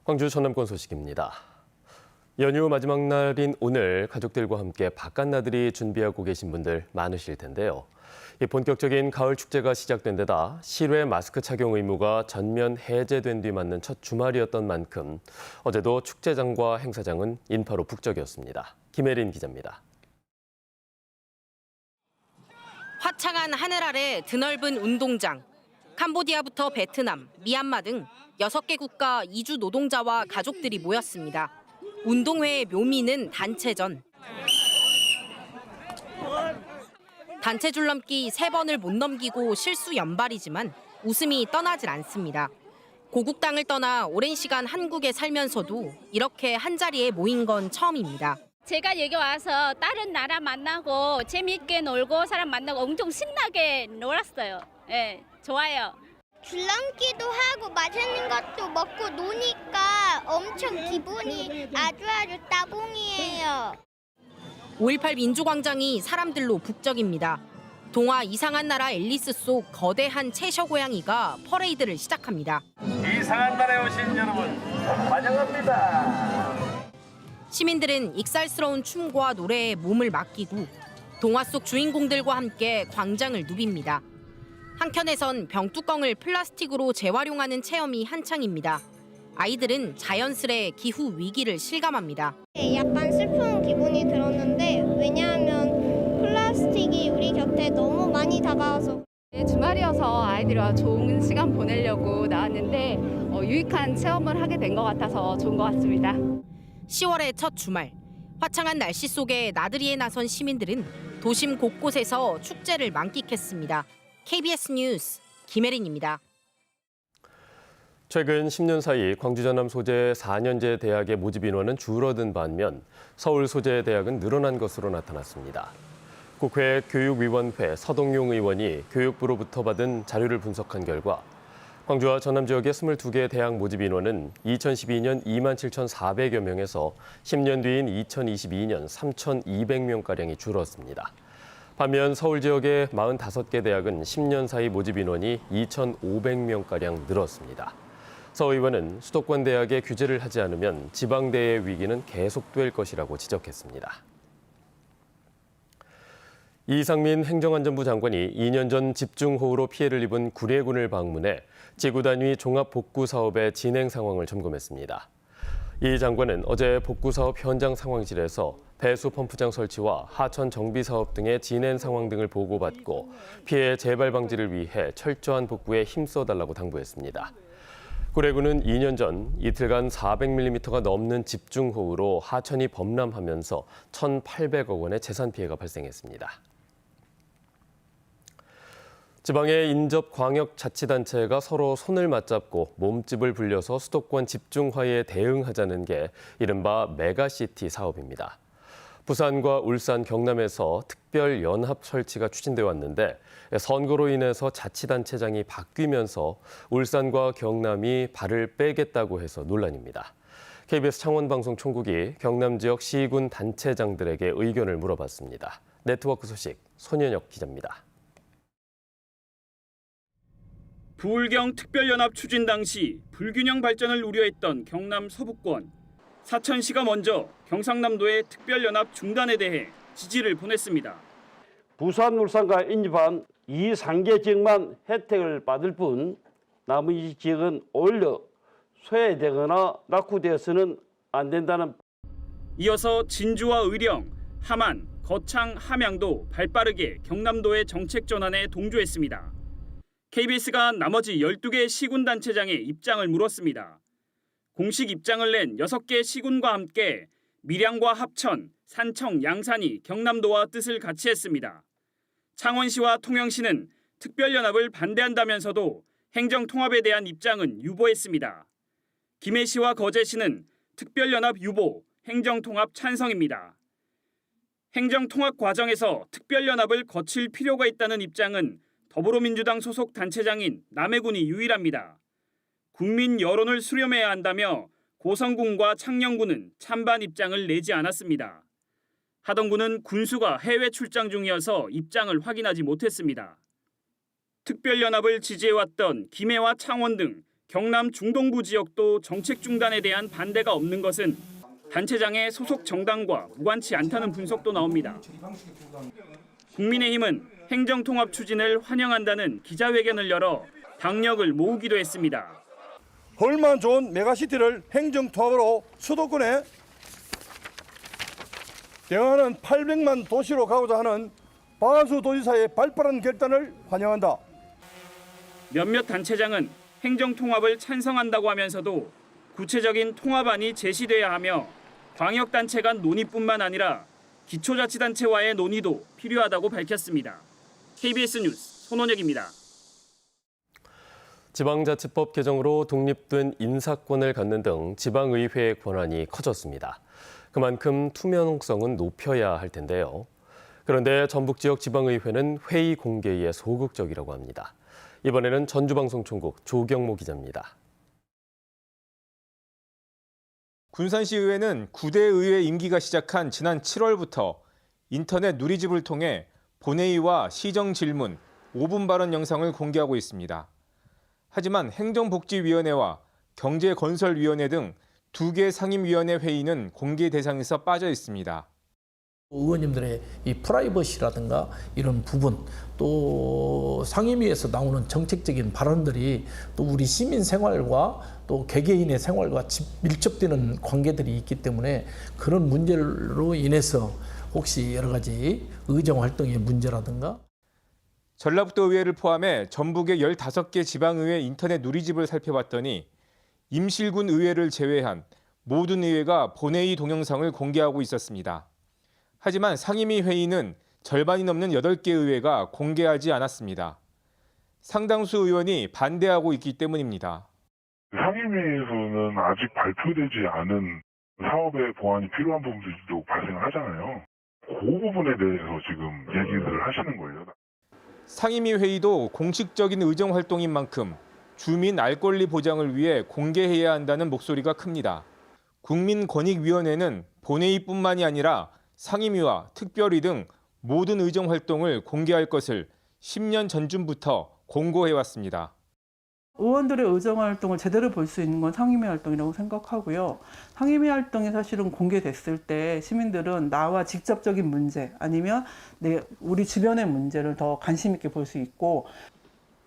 광주 전남권 소식입니다. 연휴 마지막 날인 오늘 가족들과 함께 바깥나들이 준비하고 계신 분들 많으실 텐데요. 본격적인 가을 축제가 시작된 데다 실외 마스크 착용 의무가 전면 해제된 뒤 맞는 첫 주말이었던 만큼 어제도 축제장과 행사장은 인파로 북적이었습니다. 김혜린 기자입니다. 화창한 하늘 아래 드넓은 운동장. 캄보디아부터 베트남, 미얀마 등 6개 국가 이주 노동자와 가족들이 모였습니다. 운동회의 묘미는 단체전. 단체 줄넘기 3번을 못 넘기고 실수 연발이지만 웃음이 떠나질 않습니다. 고국 땅을 떠나 오랜 시간 한국에 살면서도 이렇게 한자리에 모인 건 처음입니다. 제가 여기 와서 다른 나라 만나고 재미있게 놀고 사람 만나고 엄청 신나게 놀았어요. 네, 좋아요. 줄넘기도 하고 맛있는 것도 먹고 노니까 엄청 기분이 아주 따봉이에요. 5.18 민주광장이 사람들로 북적입니다. 동화 이상한 나라 앨리스 속 거대한 채셔 고양이가 퍼레이드를 시작합니다. 이상한 나라에 오신 여러분 환영합니다. 시민들은 익살스러운 춤과 노래에 몸을 맡기고 동화 속 주인공들과 함께 광장을 누빕니다. 한켠에선 병뚜껑을 플라스틱으로 재활용하는 체험이 한창입니다. 아이들은 자연스레 기후 위기를 실감합니다. 약간 슬픈 기분이 들었는데 왜냐하면 플라스틱이 우리 곁에 너무 많이 다가와서. 주말이어서 아이들과 좋은 시간 보내려고 나왔는데 유익한 체험을 하게 된 것 같아서 좋은 것 같습니다. 10월의 첫 주말, 화창한 날씨 속에 나들이에 나선 시민들은 도심 곳곳에서 축제를 만끽했습니다. KBS 뉴스 김혜린입니다. 최근 10년 사이 광주 전남 소재 4년제 대학의 모집 인원은 줄어든 반면 서울 소재 대학은 늘어난 것으로 나타났습니다. 국회 교육위원회 서동용 의원이 교육부로부터 받은 자료를 분석한 결과 광주와 전남 지역의 22개 대학 모집 인원은 2012년 27,400여 명에서 10년 뒤인 2022년 3,200명가량이 줄었습니다. 반면 서울 지역의 45개 대학은 10년 사이 모집 인원이 2,500명가량 늘었습니다. 서 의원은 수도권 대학에 규제를 하지 않으면 지방대의 위기는 계속될 것이라고 지적했습니다. 이상민 행정안전부 장관이 2년 전 집중호우로 피해를 입은 구례군을 방문해 지구 단위 종합 복구 사업의 진행 상황을 점검했습니다. 이 장관은 어제 복구 사업 현장 상황실에서 배수 펌프장 설치와 하천 정비 사업 등의 진행 상황 등을 보고받고 피해 재발 방지를 위해 철저한 복구에 힘써달라고 당부했습니다. 구례군은 2년 전 이틀간 400mm가 넘는 집중호우로 하천이 범람하면서 1,800억 원의 재산 피해가 발생했습니다. 지방의 인접광역자치단체가 서로 손을 맞잡고 몸집을 불려서 수도권 집중화에 대응하자는 게 이른바 메가시티 사업입니다. 부산과 울산, 경남에서 특별 연합 설치가 추진돼 왔는데 선거로 인해서 자치단체장이 바뀌면서 울산과 경남이 발을 빼겠다고 해서 논란입니다. KBS 창원방송 총국이 경남 지역 시군 단체장들에게 의견을 물어봤습니다. 네트워크 소식 손현혁 기자입니다. 부울경 특별연합 추진 당시 불균형 발전을 우려했던 경남 서북권. 사천시가 먼저 경상남도의 특별연합 중단에 대해 지지를 보냈습니다. 부산, 울산과 인접한 이 3개 지역만 혜택을 받을 뿐 나머지 지역은 오히려 소외되거나 낙후되어서는 안 된다는. 이어서 진주와 의령, 함안, 거창, 함양도 발빠르게 경남도의 정책 전환에 동조했습니다. KBS가 나머지 12개 시군단체장의 입장을 물었습니다. 공식 입장을 낸 6개 시군과 함께 밀양과 합천, 산청, 양산이 경남도와 뜻을 같이 했습니다. 창원시와 통영시는 특별연합을 반대한다면서도 행정통합에 대한 입장은 유보했습니다. 김해시와 거제시는 특별연합 유보, 행정통합 찬성입니다. 행정통합 과정에서 특별연합을 거칠 필요가 있다는 입장은 더불어민주당 소속 단체장인 남해군이 유일합니다. 국민 여론을 수렴해야 한다며 고성군과 창녕군은 찬반 입장을 내지 않았습니다. 하동군은 군수가 해외 출장 중이어서 입장을 확인하지 못했습니다. 특별연합을 지지해왔던 김해와 창원 등 경남 중동부 지역도 정책 중단에 대한 반대가 없는 것은 단체장의 소속 정당과 무관치 않다는 분석도 나옵니다. 국민의힘은 행정통합 추진을 환영한다는 기자회견을 열어 당력을 모으기도 했습니다. 얼마나 좋은 메가시티를 행정통합으로 수도권에 대응하는 800만 도시로 가고자 하는 박한수 도지사의 발빠른 결단을 환영한다. 몇몇 단체장은 행정통합을 찬성한다고 하면서도 구체적인 통합안이 제시돼야 하며 광역단체 간 논의뿐만 아니라 기초자치단체와의 논의도 필요하다고 밝혔습니다. KBS 뉴스 손원혁입니다. 지방자치법 개정으로 독립된 인사권을 갖는 등 지방의회의 권한이 커졌습니다. 그만큼 투명성은 높여야 할 텐데요. 그런데 전북 지역 지방의회는 회의 공개에 소극적이라고 합니다. 이번에는 전주방송총국 조경모 기자입니다. 군산시의회는 9대 의회 임기가 시작한 지난 7월부터 인터넷 누리집을 통해 본회의와 시정 질문, 5분 발언 영상을 공개하고 있습니다. 하지만 행정복지위원회와 경제건설위원회 등 2개 상임위원회 회의는 공개 대상에서 빠져 있습니다. 의원님들의 이 프라이버시라든가 이런 부분, 또 상임위에서 나오는 정책적인 발언들이 또 우리 시민 생활과 또 개개인의 생활과 밀접되는 관계들이 있기 때문에 그런 문제로 인해서 혹시 여러 가지 의정 활동의 문제라든가. 전라북도 의회를 포함해 전북의 15개 지방의회 인터넷 누리집을 살펴봤더니 임실군 의회를 제외한 모든 의회가 본회의 동영상을 공개하고 있었습니다. 하지만 상임위 회의는 절반이 넘는 8개 의회가 공개하지 않았습니다. 상당수 의원이 반대하고 있기 때문입니다. 상임위에서는 아직 발표되지 않은 사업의 보완이 필요한 부분들도 발생하잖아요. 그 부분에 대해서 지금 얘기를 하시는 거예요. 상임위 회의도 공식적인 의정 활동인 만큼 주민 알 권리 보장을 위해 공개해야 한다는 목소리가 큽니다. 국민권익위원회는 본회의뿐만이 아니라 상임위와 특별위 등 모든 의정 활동을 공개할 것을 10년 전쯤부터 공고해왔습니다. 의원들의 의정 활동을 제대로 볼 수 있는 건 상임위 활동이라고 생각하고요. 상임위 활동이 사실은 공개됐을 때 시민들은 나와 직접적인 문제 아니면 우리 주변의 문제를 더 관심 있게 볼 수 있고,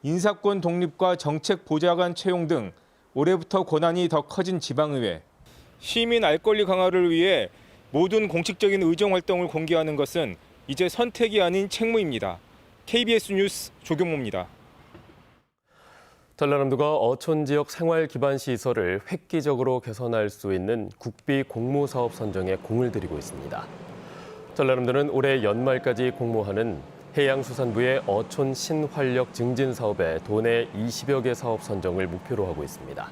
인사권 독립과 정책 보좌관 채용 등 올해부터 권한이 더 커진 지방의회. 시민 알 권리 강화를 위해 모든 공식적인 의정 활동을 공개하는 것은 이제 선택이 아닌 책무입니다. KBS 뉴스 조경모입니다. 전라남도가 어촌 지역 생활 기반 시설을 획기적으로 개선할 수 있는 국비 공모 사업 선정에 공을 들이고 있습니다. 전라남도는 올해 연말까지 공모하는 해양수산부의 어촌 신활력 증진 사업에 도내 20여 개 사업 선정을 목표로 하고 있습니다.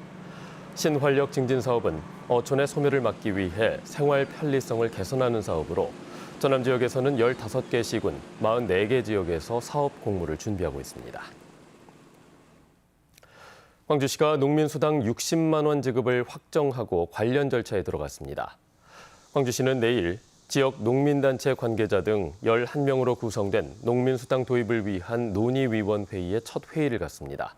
신활력 증진 사업은 어촌의 소멸을 막기 위해 생활 편리성을 개선하는 사업으로 전남 지역에서는 15개 시군, 44개 지역에서 사업 공모를 준비하고 있습니다. 광주시가 농민수당 60만 원 지급을 확정하고 관련 절차에 들어갔습니다. 광주시는 내일 지역 농민단체 관계자 등 11명으로 구성된 농민수당 도입을 위한 논의위원회의의 첫 회의를 갖습니다.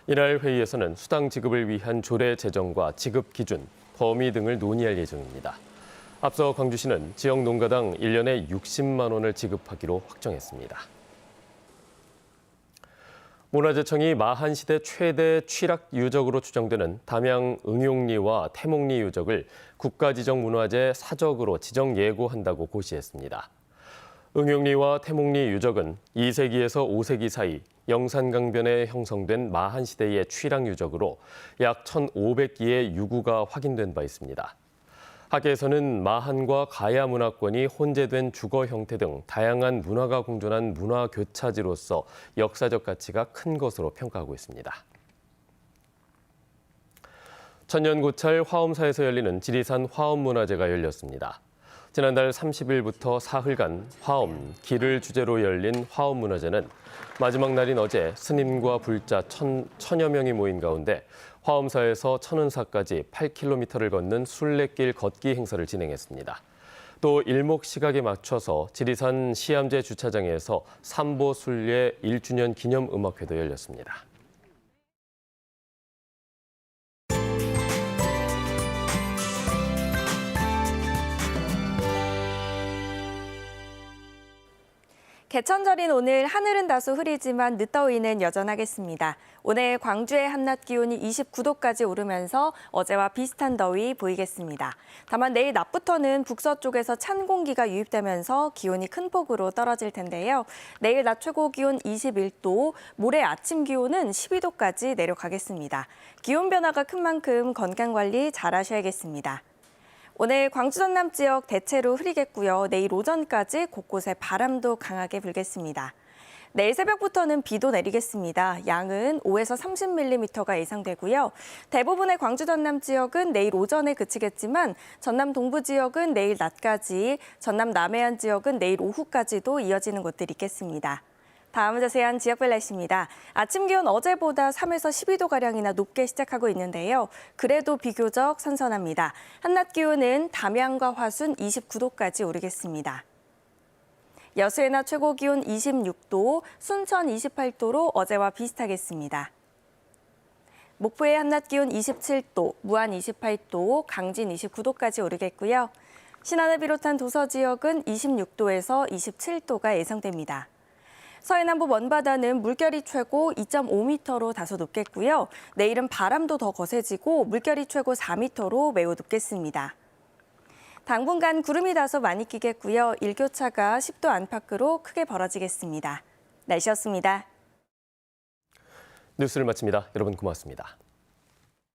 이날 회의에서는 수당 지급을 위한 조례 제정과 지급 기준, 범위 등을 논의할 예정입니다. 앞서 광주시는 지역 농가당 1년에 60만 원을 지급하기로 확정했습니다. 문화재청이 마한시대 최대 취락 유적으로 추정되는 담양 응용리와 태몽리 유적을 국가지정문화재 사적으로 지정 예고한다고 고시했습니다. 응용리와 태몽리 유적은 2세기에서 5세기 사이 영산강변에 형성된 마한시대의 취락 유적으로 약 1,500기의 유구가 확인된 바 있습니다. 학계에서는 마한과 가야 문화권이 혼재된 주거 형태 등 다양한 문화가 공존한 문화 교차지로서 역사적 가치가 큰 것으로 평가하고 있습니다. 천년고찰 화엄사에서 열리는 지리산 화엄문화제가 열렸습니다. 지난달 30일부터 사흘간 화엄, 기를 주제로 열린 화엄문화제는 마지막 날인 어제 스님과 불자 천여 명이 모인 가운데 화엄사에서 천은사까지 8km를 걷는 순례길 걷기 행사를 진행했습니다. 또 일목 시각에 맞춰서 지리산 시암제 주차장에서 삼보 순례 1주년 기념 음악회도 열렸습니다. 개천절인 오늘 하늘은 다소 흐리지만 늦더위는 여전하겠습니다. 오늘 광주의 한낮 기온이 29도까지 오르면서 어제와 비슷한 더위 보이겠습니다. 다만 내일 낮부터는 북서쪽에서 찬 공기가 유입되면서 기온이 큰 폭으로 떨어질 텐데요. 내일 낮 최고 기온 21도, 모레 아침 기온은 12도까지 내려가겠습니다. 기온 변화가 큰 만큼 건강관리 잘 하셔야겠습니다. 오늘 광주 전남 지역 대체로 흐리겠고요. 내일 오전까지 곳곳에 바람도 강하게 불겠습니다. 내일 새벽부터는 비도 내리겠습니다. 양은 5에서 30mm가 예상되고요. 대부분의 광주 전남 지역은 내일 오전에 그치겠지만 전남 동부 지역은 내일 낮까지, 전남 남해안 지역은 내일 오후까지도 이어지는 곳들이 있겠습니다. 다음은 자세한 지역별 날씨입니다. 아침 기온 어제보다 3에서 12도가량이나 높게 시작하고 있는데요. 그래도 비교적 선선합니다. 한낮 기온은 담양과 화순 29도까지 오르겠습니다. 여수의 낮 최고 기온 26도, 순천 28도로 어제와 비슷하겠습니다. 목포의 한낮 기온 27도, 무안 28도, 강진 29도까지 오르겠고요. 신안을 비롯한 도서 지역은 26도에서 27도가 예상됩니다. 서해남부 먼바다는 물결이 최고 2.5m로 다소 높겠고요. 내일은 바람도 더 거세지고 물결이 최고 4m로 매우 높겠습니다. 당분간 구름이 다소 많이 끼겠고요. 일교차가 10도 안팎으로 크게 벌어지겠습니다. 날씨였습니다. 뉴스를 마칩니다. 여러분 고맙습니다.